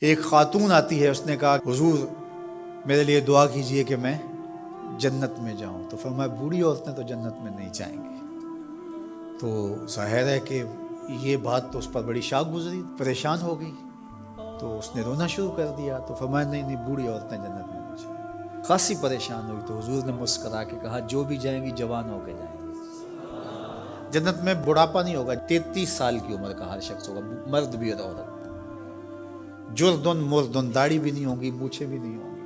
एक खातून आती है, उसने कहा हुजूर मेरे लिए दुआ कीजिए कि मैं जन्नत में जाऊं। तो फरमाया बूढ़ी औरतें तो जन्नत में नहीं जाएंगी। तो जाहिर है कि ये बात तो उस पर बड़ी शाक गुजरी, परेशान हो गई, तो उसने रोना शुरू कर दिया। तो फरमाया नहीं नहीं, बूढ़ी औरतें जन्नत में नहीं जाएंगी। खासी परेशान हुई तो हुजूर ने मुस्करा के कहा जो भी जाएंगी जवान होकर जाएंगी, जन्नत में बुढ़ापा नहीं होगा। 33 साल की उम्र का हर शख्स होगा, मर्द भी और औरत। जुर्दुन मुर्दुन, दाढ़ी भी नहीं होगी, मूछें भी नहीं होंगी,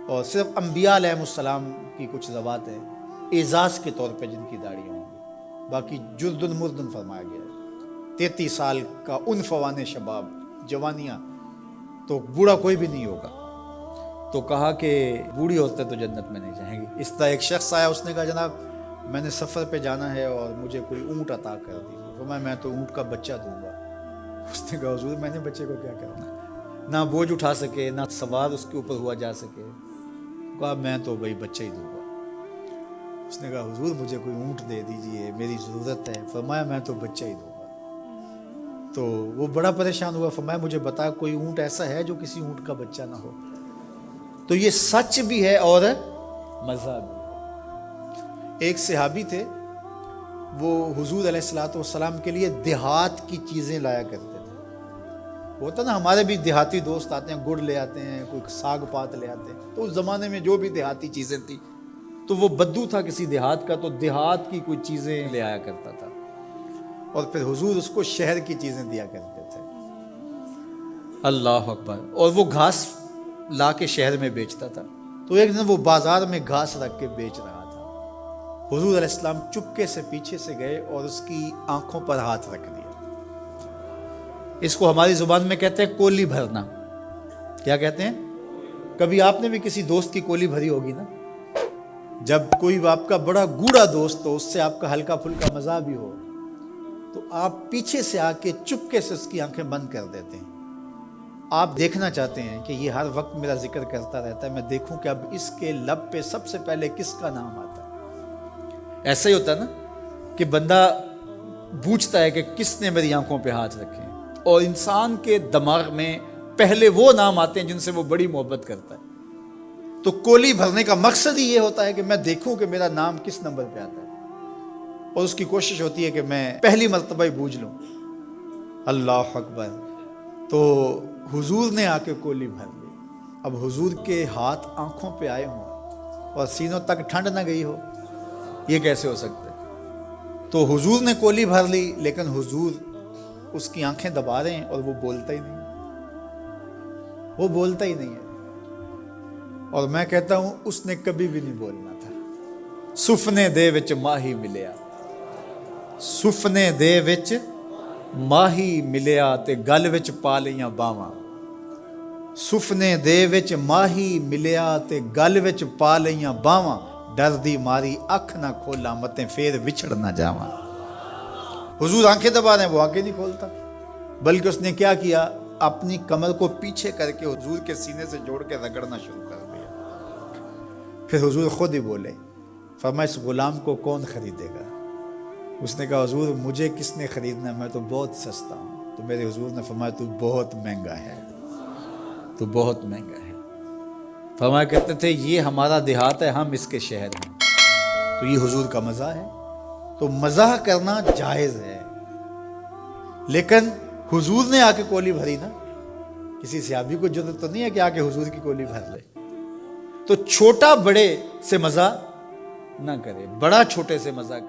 और सिर्फ अंबिया अलैहिमुस्सलाम की कुछ ज़वात है एजाज के तौर पे जिनकी दाढ़ी होंगी, बाकी जुर्दुन मुर्दुन फरमाया गया है। 33 साल का उन फवाने शबाब, जवानियाँ, तो बूढ़ा कोई भी नहीं होगा। तो कहा कि बूढ़ी औरतें तो जन्नत में नहीं जाएंगी। इस तरह एक शख्स आया, उसने कहा जनाब मैंने सफ़र पे जाना है और मुझे कोई ऊँट अता कर दीजिए। तो मैं तो ऊँट का बच्चा दूंगा। उसने कहा हुजूर मैंने बच्चे को क्या करना, ना बोझ उठा सके, ना सवार उसके ऊपर हुआ जा सके। कहा मैं तो भाई बच्चा ही दूंगा। उसने कहा हुजूर मुझे कोई ऊँट दे दीजिए, मेरी ज़रूरत है। फरमाया मैं तो बच्चा ही दूंगा। तो वो बड़ा परेशान हुआ। फरमाया मुझे बता कोई ऊँट ऐसा है जो किसी ऊँट का बच्चा ना हो। तो ये सच भी है और मज़ा भी है। एक सहाबी थे, वो हुजूर अलैहिस्सलाम के लिए देहात की चीज़ें लाया करते थे। होता ना, हमारे भी देहाती दोस्त आते हैं, गुड़ ले आते हैं, कोई साग पात ले आते हैं। तो उस ज़माने में जो भी देहाती चीज़ें थी, तो वो बद्दू था किसी देहात का, तो देहात की कोई चीज़ें ले आया करता था और फिर हुजूर उसको शहर की चीज़ें दिया करते थे। अल्लाह अकबर। और वो घास ला के शहर में बेचता था। तो एक दिन वो बाजार में घास रख के बेच रहा था। हुजूर अलैहिस्सलाम चुपके से पीछे से गए और उसकी आंखों पर हाथ रख दिया। इसको हमारी जुबान में कहते हैं कोली भरना। क्या कहते हैं? कभी आपने भी किसी दोस्त की कोली भरी होगी ना, जब कोई आपका बड़ा गूढ़ा दोस्त हो, उससे आपका हल्का फुल्का मजा भी हो, तो आप पीछे से आके चुपके से उसकी आंखें बंद कर देते हैं। आप देखना चाहते हैं कि ये हर वक्त मेरा जिक्र करता रहता है, मैं देखूं कि अब इसके लब पे सबसे पहले किसका नाम आता है। ऐसा ही होता है ना कि बंदा पूछता है कि किसने मेरी आंखों पे हाथ रखे, और इंसान के दिमाग में पहले वो नाम आते हैं जिनसे वो बड़ी मोहब्बत करता है। तो कोली भरने का मकसद ही ये होता है कि मैं देखूं कि मेरा नाम किस नंबर पे आता है, और उसकी कोशिश होती है कि मैं पहली मर्तबा ही बूझ लूं। अल्लाह अकबर। तो हुजूर ने आके कोली भर ली। अब हुजूर के हाथ आंखों पे आए हों और सीनों तक ठंड ना गई हो, ये कैसे हो सकता है? तो हुजूर ने कोली भर ली, लेकिन हुजूर उसकी आंखें दबा रहे हैं और वो बोलता ही नहीं, वो बोलता ही नहीं है। और मैं कहता हूं उसने कभी भी नहीं बोलना था। सुफने दे विच माही मिलिया, सुफने दे विच माही मिलिया ते गल विच पा लियां बावां। सुफने दे विच माही मिलिया ते गल विच पा लियां बावां। डर दी मारी अख ना खोला मते फेर विछड़ ना जावां। हुजूर आंखें दबा रहे हैं, वो आंखें नहीं खोलता, बल्कि उसने क्या किया, अपनी कमर को पीछे करके हुजूर के सीने से जोड़ के रगड़ना शुरू कर दिया। फिर हुजूर खुद ही बोले, फरमाया इस गुलाम को कौन खरीदेगा? उसने कहा हुजूर मुझे किसने खरीदना, मैं तो बहुत सस्ता हूँ। तो मेरे हुजूर ने फरमाया तू बहुत महंगा है, तू बहुत महंगा है। फरमाया करते थे ये हमारा देहात है, हम इसके शहर हैं। तो ये हुजूर का मज़ा है। तो मज़ाह करना जायज़ है, लेकिन हुजूर ने आके कोली भरी ना, किसी सहाबी को जरूरत तो नहीं है कि आके हुजूर की कोली भर ले। तो छोटा बड़े से मज़ा ना करे, बड़ा छोटे से मज़ा करे।